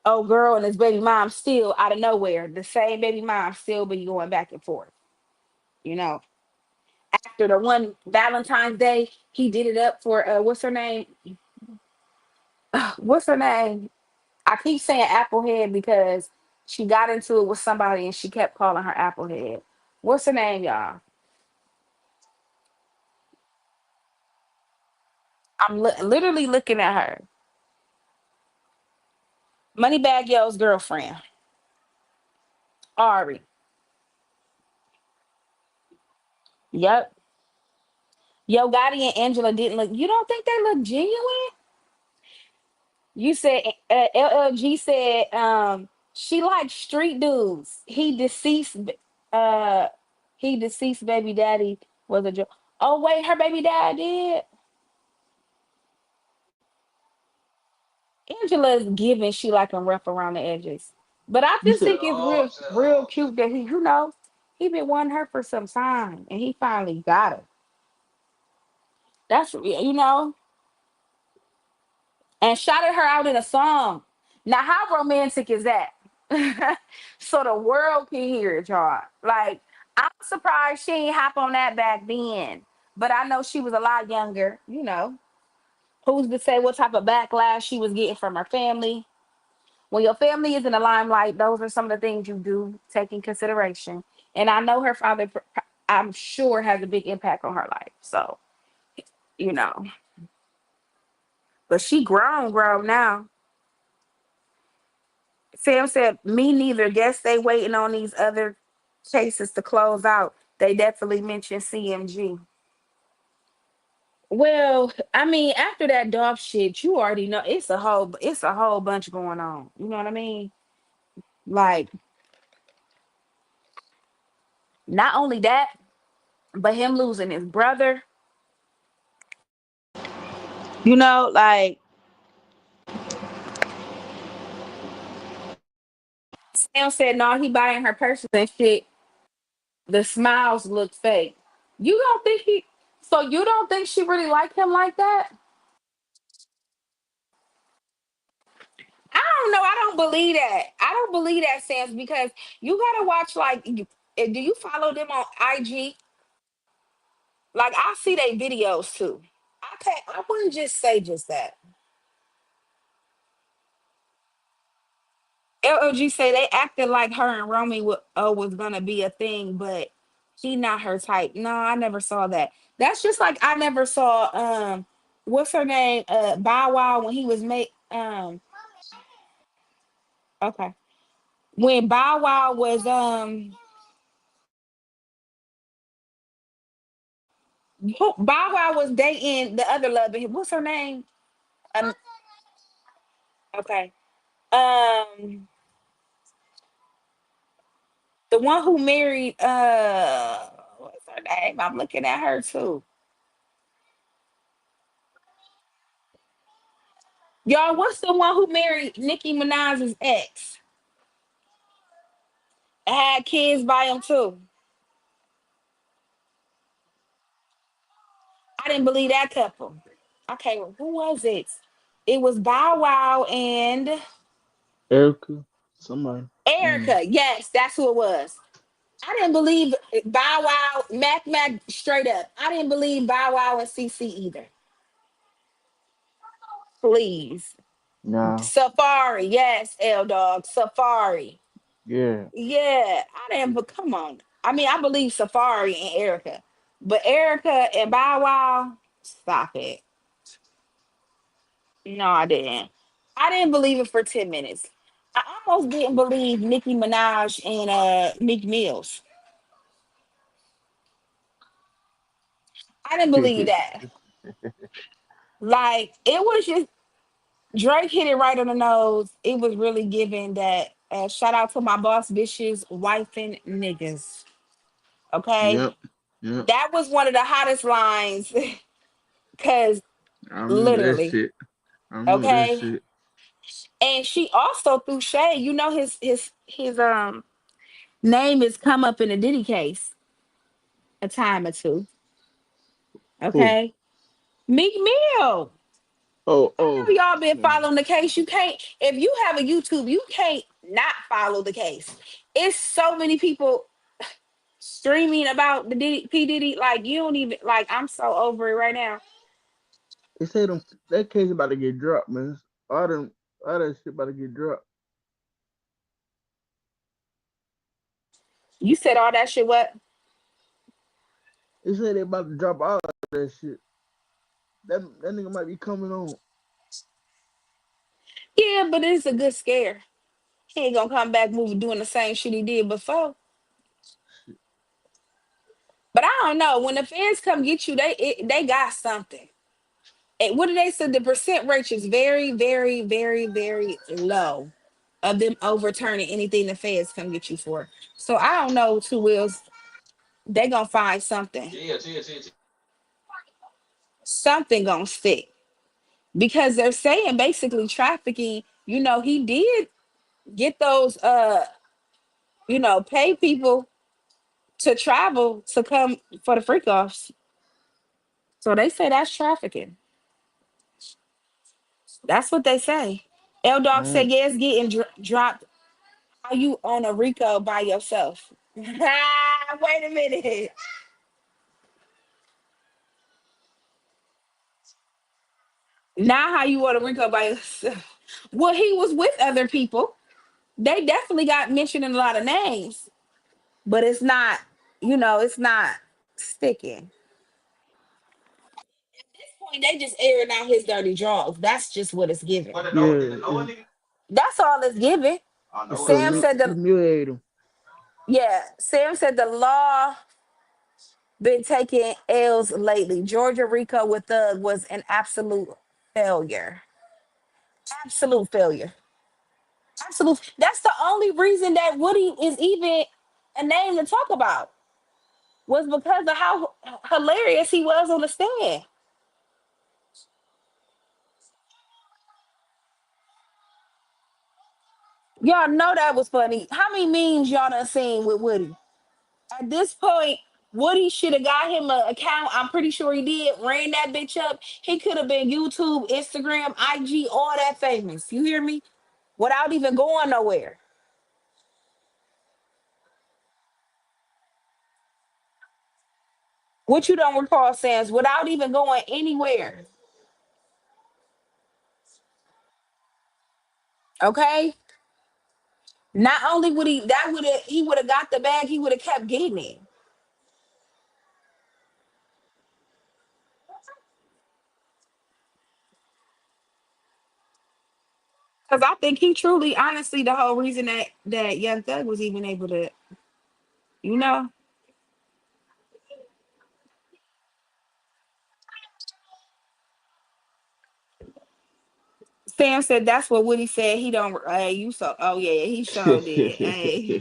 oh girl and his baby mom still out of nowhere, the same baby mom still be going back and forth, you know. After the one Valentine's Day, he did it up for what's her name? What's her name? I keep saying Applehead because she got into it with somebody and she kept calling her Applehead. What's her name, y'all? I'm literally looking at her. Moneybag Yo's girlfriend, Ari. Yep. Yo Gotti and Angela didn't look. You don't think they look genuine? You said LLG said she likes street dudes. Uh he deceased baby daddy was a joke. Oh wait, her baby dad did. Angela's giving she like him rough around the edges. But I You just said, think it's real cute that he been wanting her for some time and he finally got her. That's and shouted her out in a song. Now, how romantic is that? So the world can hear it, y'all. Like, I'm surprised she ain't hop on that back then. But I know she was a lot younger, you know. Who's to say what type of backlash she was getting from her family? When your family is in the limelight, those are some of the things you do take in consideration. And I know her father, I'm sure, has a big impact on her life. So, you know, but she grown now. Sam said, "Me neither. Guess they waiting on these other cases to close out. They definitely mentioned CMG." Well, I mean, after that Dolph shit, you already know it's a whole bunch going on. You know what I mean? Like, not only that, but him losing his brother. You know, like Sam said, no, he buying her purses and shit. The smiles look fake. You don't think he? So you don't think she really like him like that? I don't know. I don't believe that. I don't believe that, Sans, because you gotta watch like do you follow them on IG? Like I see their videos too. I wouldn't just say just that. LOG say they acted like her and Romy was gonna be a thing, but she not her type. No, I never saw that. That's just like I never saw what's her name? Bow Wow when he was made okay. When Bow Wow was Bow Wow was dating the other love, what's her name? Um okay. Um the one who married what's her name? I'm looking at her too. Y'all, what's the one who married Nicki Minaj's ex? Had kids by him too. I didn't believe that couple. Okay, well, who was it? It was Bow Wow and Erica, somebody. Mm. Erica. Yes, that's who it was. I didn't believe Bow Wow, Mac straight up. I didn't believe Bow Wow and CC either. Please. Nah, Safari, yes, L Dog. Safari. yeah. Yeah, I didn't, but come on. I mean, I believe Safari and Erica, but Erica and Bow Wow, stop it. No, I didn't. I didn't believe it for 10 minutes. I almost didn't believe Nicki Minaj and Meek Mills. I didn't believe that. Like, it was just Drake hit it right on the nose. It was really giving that shout out to my boss bitches, wife and niggas. Okay. Yep. Yep. That was one of the hottest lines. Cause I remember that literally, shit. I remember that okay. shit. And she also threw shade. You know his name has come up in a Diddy case a time or two. Who? Okay. Meek Mill. Oh, I know oh. y'all been Yeah. following the case. You can't, if you have a YouTube, you can't not follow the case. It's so many people streaming about the Diddy, P. Diddy. Like, you don't even, like, I'm so over it right now. They say them that case about to get dropped, man. All them, all that shit about to get dropped. You said all that shit, what? They say they about to drop all that shit. That nigga might be coming on. Yeah, but it's a good scare. He ain't gonna come back moving doing the same shit he did before. But I don't know. When the feds come get you, they got something. And what do they say? The percent rate is very, very, very, very low of them overturning anything the feds come get you for. So I don't know, Two Wheels. They gonna find something. Something gonna stick because they're saying basically trafficking. You know, he did get those. Pay people to travel to come for the freak offs. So they say that's trafficking. That's what they say. L Dog said, Man, yeah, it's getting dropped. How you on a Rico by yourself? Wait a minute. Now how you on a Rico by yourself? Well, he was with other people. They definitely got mentioned in a lot of names, but it's not, it's not sticking. At this point, they just airing out his dirty draws. That's just what it's giving. yeah, That's all it's giving. it's Sam said humiliate him. Sam said the law been taking L's lately. Georgia Rico with Thug was an absolute failure. Absolute failure. Absolute. That's the only reason that Woody is even a name to talk about was because of how hilarious he was on the stand. Y'all know that was funny. How many memes y'all done seen with Woody? At this point, Woody should have got him an account. I'm pretty sure he did. Ran that bitch up. He could have been YouTube, Instagram, IG, all that famous. You hear me? Without even going nowhere. What you don't recall, Sans, without even going anywhere. Okay. Not only would he would have got the bag, he would have kept getting it. Because I think he truly, honestly, the whole reason that Young Thug was even able to, you know, Sam said that's what Woody said. He don't. Hey, you so. Oh yeah, he showed did. Hey,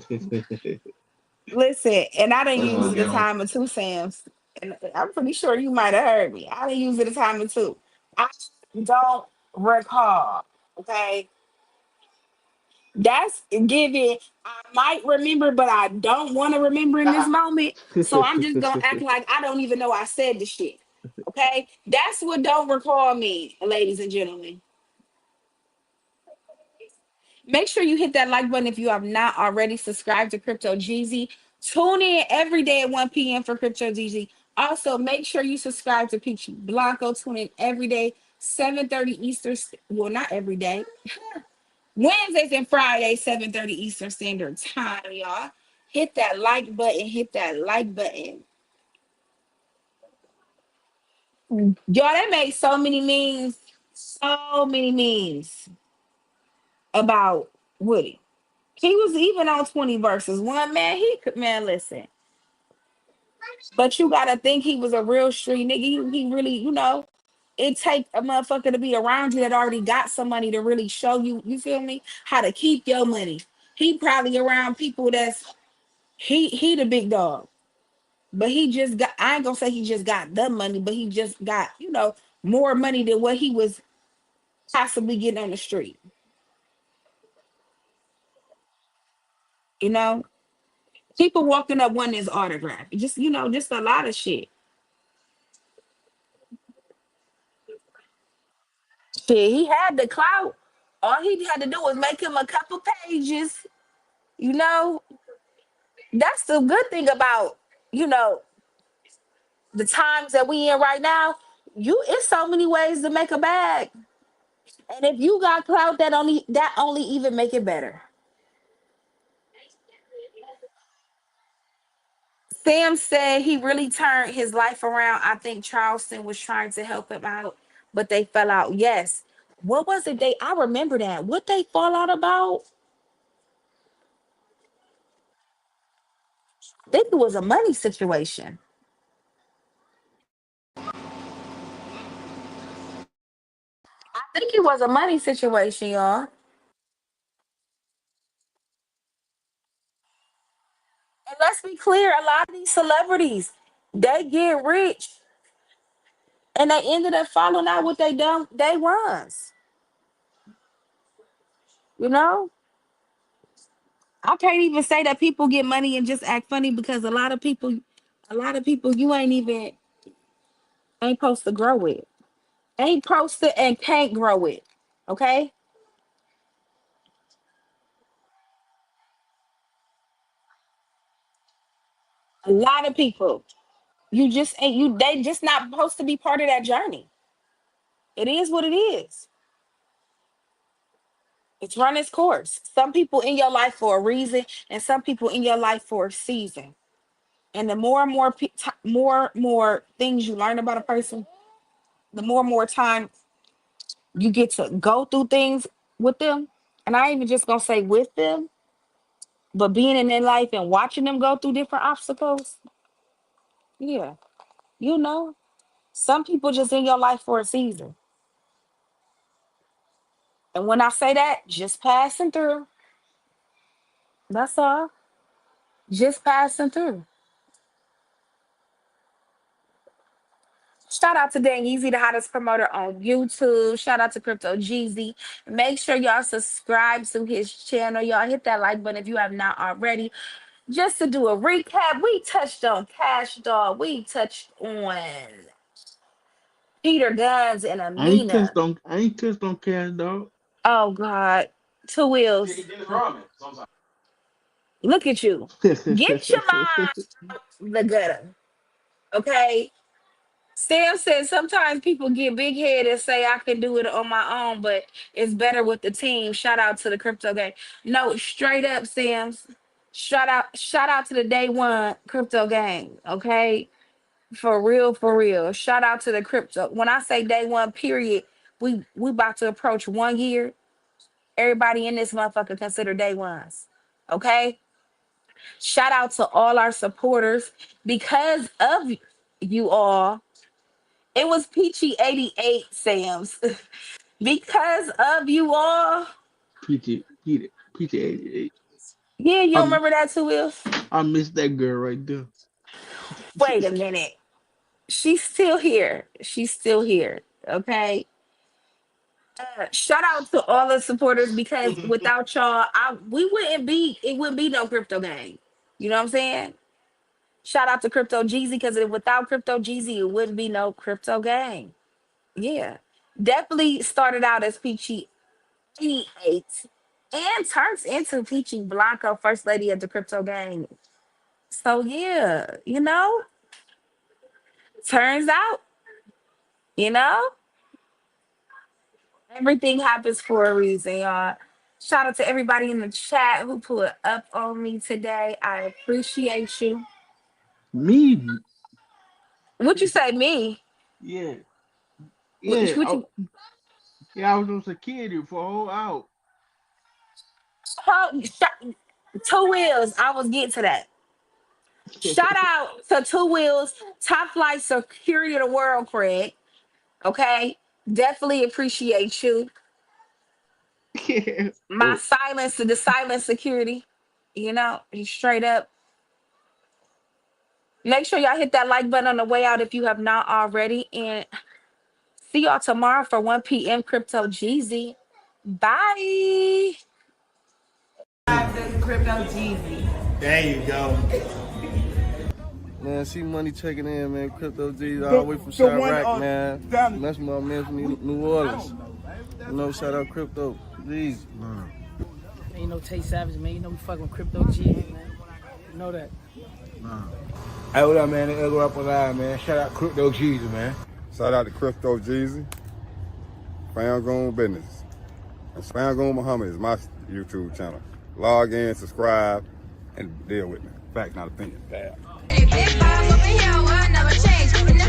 listen, and I didn't That's use gonna it a get him. time or two, Sam's, and I'm pretty sure you might have heard me. I didn't use it a time or two. I don't recall. Okay, that's given. I might remember, but I don't want to remember in this moment. So I'm just gonna act like I don't even know I said the shit. Okay, that's what don't recall me, ladies and gentlemen. Make sure you hit that like button if you have not already subscribed to Crypto Jeezy. Tune in every day at 1 p.m. for Crypto Jeezy. Also, make sure you subscribe to Peachy Blanco. Tune in every day, 7:30 Eastern. Well, not every day. Wednesdays and Fridays, 7:30 Eastern Standard Time, y'all. Hit that like button. Hit that like button. Y'all, they made so many memes. So many memes about Woody. He was even on 20 verses. One man, he could man listen. But you gotta think he was a real street nigga. He really, it take a motherfucker to be around you that already got some money to really show you, you feel me, how to keep your money. He probably around people that's he the big dog. But he just got I ain't gonna say he just got the money, but he just got, more money than what he was possibly getting on the street. You know? People walking up wanting his autograph. Just, just a lot of shit. Shit, he had the clout. All he had to do was make him a couple pages. You know, that's the good thing about, you know, the times that we in right now. It's so many ways to make a bag. And if you got clout, that only even make it better. Sam said he really turned his life around. I think Charleston was trying to help him out, but they fell out. Yes. What was it? I remember that. What they fall out about? I think it was a money situation. I think it was a money situation, y'all. And let's be clear, a lot of these celebrities, they get rich and they ended up following out what they done they was. You know? I can't even say that people get money and just act funny because a lot of people you ain't supposed to grow with. Ain't supposed to and can't grow with. Okay? A lot of people. You just ain't you they just not supposed to be part of that journey. It is what it is. It's run its course. Some people in your life for a reason, and some people in your life for a season. And the more and more more things you learn about a person, the more and more time you get to go through things with them. And I ain't even just gonna say with them, but being in their life and watching them go through different obstacles. Yeah, you know, some people just in your life for a season. And when I say that, just passing through. That's all. Just passing through. Shout out to Dan Yeezy, the hottest promoter on YouTube. Shout out to Crypto Jeezy. Make sure y'all subscribe to his channel. Y'all hit that like button if you have not already. Just to do a recap, we touched on Cash Doll. We touched on Peter Guns and Amina. I ain't touched on Cash Dog. Oh God, two wheels. Look at you. Get your mind the gutter. Okay. Sam said sometimes people get big head and say I can do it on my own, but it's better with the team. Shout out to the crypto gang. No, straight up, Sam's. Shout out to the day one crypto gang. Okay. For real, for real. Shout out to the crypto. When I say day one, period, we about to approach 1 year. Everybody in this motherfucker consider day ones. Okay. Shout out to all our supporters. Because of you all, it was Peachy 88, Sam's. Because of you all. PT 88. Yeah, you don't I'm, remember that too, Wills? I miss that girl right there. Wait a minute. She's still here. She's still here. Okay. Shout out to all the supporters because without y'all, it wouldn't be no crypto gang. You know what I'm saying? Shout out to Crypto Jeezy because without Crypto Jeezy, it wouldn't be no crypto gang. Yeah. Definitely started out as Peachy 88 and turns into Peachy Blanco, first lady of the crypto gang. So yeah, turns out, you know, everything happens for a reason, y'all. Shout out to everybody in the chat who put up on me today. I appreciate you. Me? What you say, me? Yeah. What you, I was on security for a whole hour. Two Wheels. I was getting to that. Shout out to Two Wheels, top flight security of the world, Craig. Okay, definitely appreciate you. My the silent security. Straight up. Make sure y'all hit that like button on the way out if you have not already. And see y'all tomorrow for 1 p.m. Crypto Jeezy. Bye. Crypto Jeezy. There you go. Man, see money checking in, man. Crypto Jeezy all the way from Chirac, man. That's my man from New Orleans. Shout out Crypto Jeezy. Man, Tay Savage, man. We fucking with Crypto Jeezy, man. You know that. Hey, what up, man? The Ego Up Alive, man. Shout out Crypto Jeezy, man. Shout out to Crypto Jeezy. Fangoon Business. And Fangoon Muhammad is my YouTube channel. Log in, subscribe, and deal with me. Fact, not opinion. Big vibes over here, will never change.